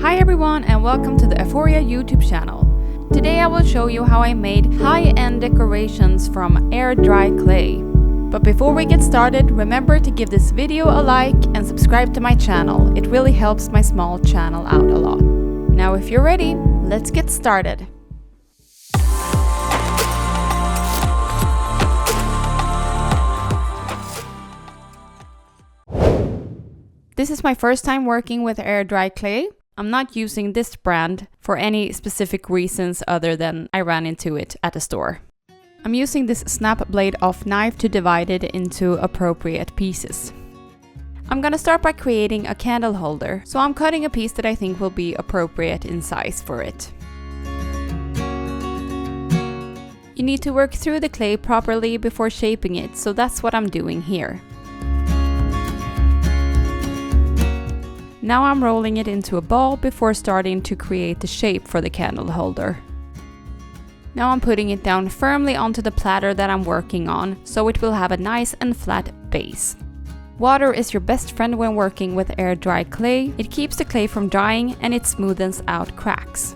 Hi everyone and welcome to the Eforia YouTube channel. Today I will show you how I made high-end decorations from air dry clay. But before we get started, remember to give this video a like and subscribe to my channel. It really helps my small channel out a lot. Now if you're ready, let's get started. This is my first time working with air dry clay. I'm not using this brand for any specific reasons other than I ran into it at a store. I'm using this snap blade off knife to divide it into appropriate pieces. I'm gonna start by creating a candle holder, so I'm cutting a piece that I think will be appropriate in size for it. You need to work through the clay properly before shaping it, so that's what I'm doing here. Now I'm rolling it into a ball before starting to create the shape for the candle holder. Now I'm putting it down firmly onto the platter that I'm working on, so it will have a nice and flat base. Water is your best friend when working with air dry clay. It keeps the clay from drying and it smoothens out cracks.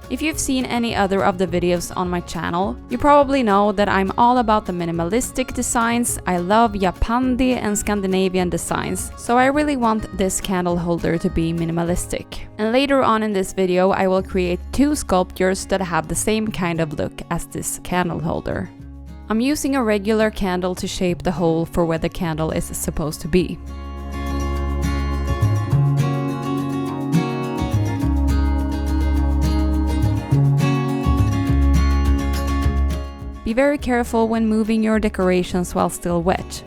If you've seen any other of the videos on my channel, you probably know that I'm all about the minimalistic designs. I love Japandi and Scandinavian designs, so I really want this candle holder to be minimalistic. And later on in this video, I will create two sculptures that have the same kind of look as this candle holder. I'm using a regular candle to shape the hole for where the candle is supposed to be. Be very careful when moving your decorations while still wet.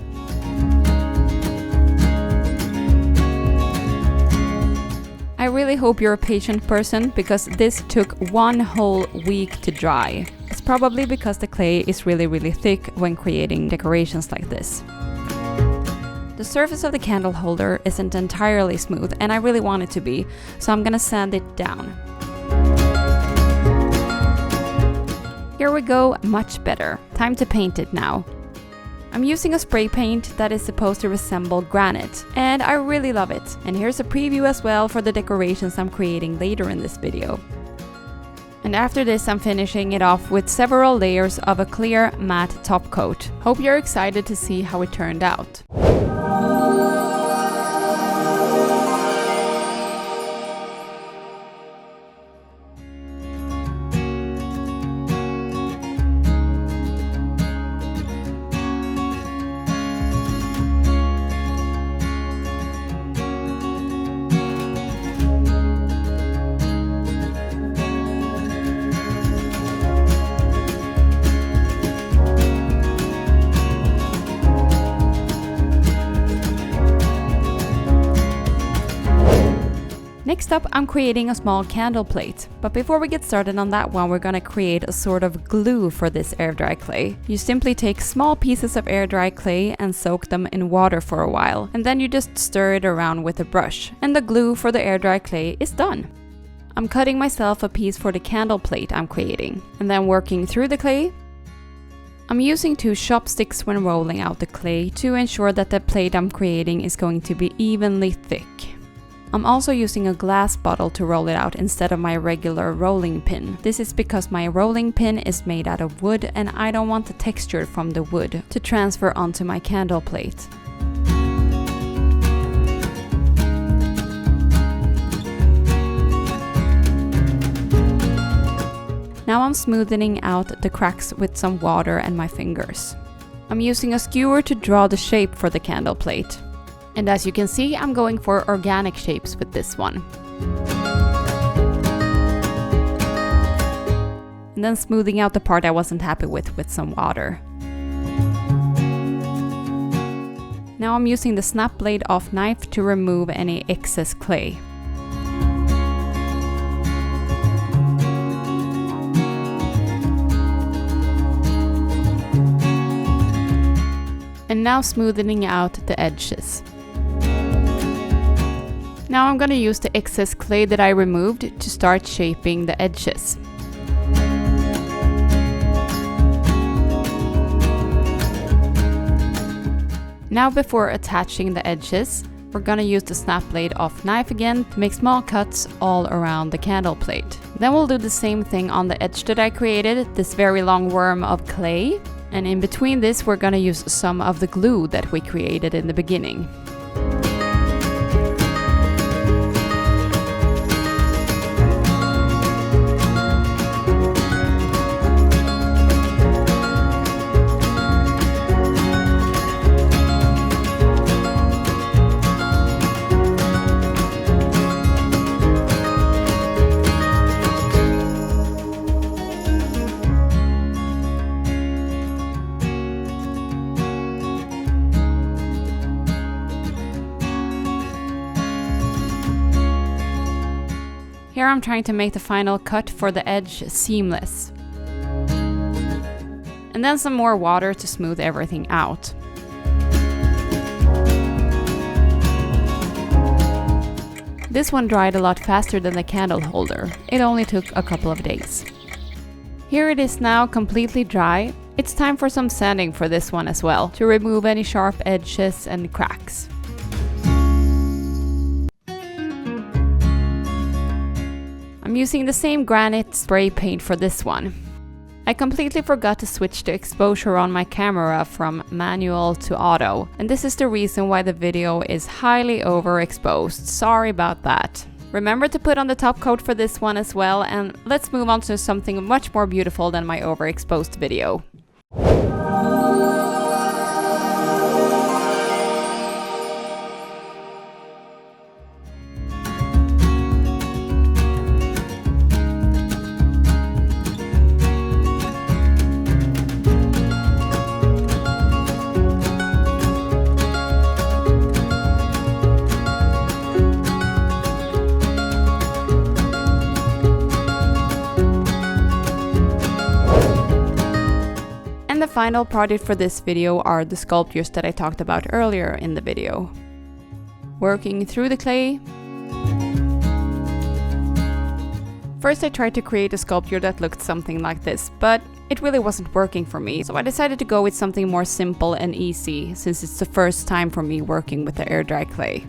I really hope you're a patient person because this took one whole week to dry. It's probably because the clay is really thick when creating decorations like this. The surface of the candle holder isn't entirely smooth and I really want it to be, so I'm gonna sand it down. Here we go, much better. Time to paint it now. I'm using a spray paint that is supposed to resemble granite, and I really love it. And here's a preview as well for the decorations I'm creating later in this video. And after this, I'm finishing it off with several layers of a clear matte top coat. Hope you're excited to see how it turned out. Next up, I'm creating a small candle plate. But before we get started on that one, we're gonna create a sort of glue for this air dry clay. You simply take small pieces of air dry clay and soak them in water for a while, and then you just stir it around with a brush, and the glue for the air dry clay is done. I'm cutting myself a piece for the candle plate I'm creating, and then working through the clay. I'm using two chopsticks when rolling out the clay to ensure that the plate I'm creating is going to be evenly thick. I'm also using a glass bottle to roll it out instead of my regular rolling pin. This is because my rolling pin is made out of wood and I don't want the texture from the wood to transfer onto my candle plate. Now I'm smoothing out the cracks with some water and my fingers. I'm using a skewer to draw the shape for the candle plate. And as you can see, I'm going for organic shapes with this one. And then smoothing out the part I wasn't happy with some water. Now I'm using the snap blade off knife to remove any excess clay. And now smoothing out the edges. Now I'm gonna use the excess clay that I removed to start shaping the edges. Now before attaching the edges, We're gonna use the snap blade off knife again to make small cuts all around the candle plate. Then we'll do the same thing on the edge that I created, this very long worm of clay. And in between this, we're gonna use some of the glue that we created in the beginning. Here I'm trying to make the final cut for the edge seamless. And then some more water to smooth everything out. This one dried a lot faster than the candle holder. It only took a couple of days. Here it is now completely dry. It's time for some sanding for this one as well, to remove any sharp edges and cracks. I'm using the same granite spray paint for this one. I completely forgot to switch the exposure on my camera from manual to auto, and this is the reason why the video is highly overexposed. Sorry about that. Remember to put on the top coat for this one as well, and let's move on to something much more beautiful than my overexposed video. The final project for this video are the sculptures that I talked about earlier in the video. Working through the clay. First I tried to create a sculpture that looked something like this, but it really wasn't working for me, so I decided to go with something more simple and easy, since it's the first time for me working with the air dry clay.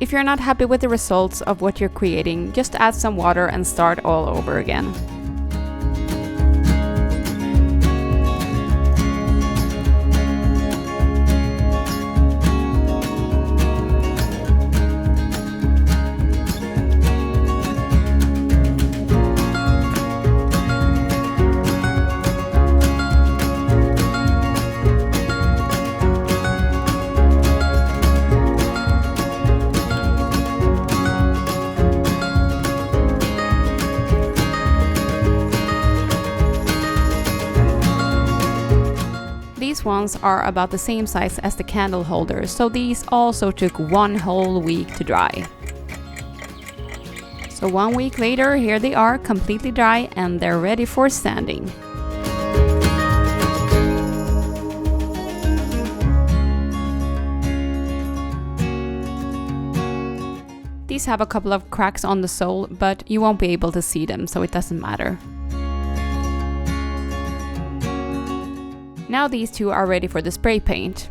If you're not happy with the results of what you're creating, just add some water and start all over again. These ones are about the same size as the candle holders, so these also took 1 whole week to dry. So 1 week later, here they are completely dry and they're ready for sanding. These have a couple of cracks on the sole, but you won't be able to see them, so it doesn't matter. Now these two are ready for the spray paint.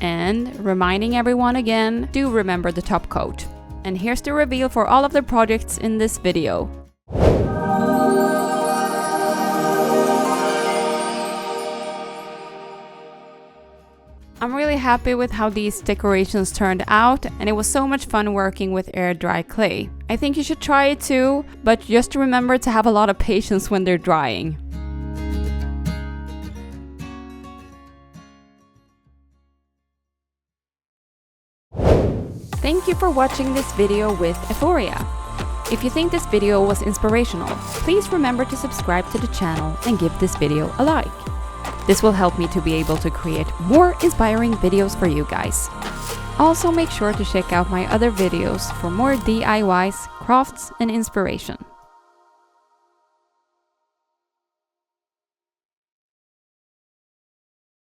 And reminding everyone again, do remember the top coat. And here's the reveal for all of the projects in this video. I'm really happy with how these decorations turned out, and it was so much fun working with air dry clay. I think you should try it too, but just remember to have a lot of patience when they're drying. Thank you for watching this video with Eforia. If you think this video was inspirational, please remember to subscribe to the channel and give this video a like. This will help me to be able to create more inspiring videos for you guys. Also make sure to check out my other videos for more DIYs, crafts and inspiration.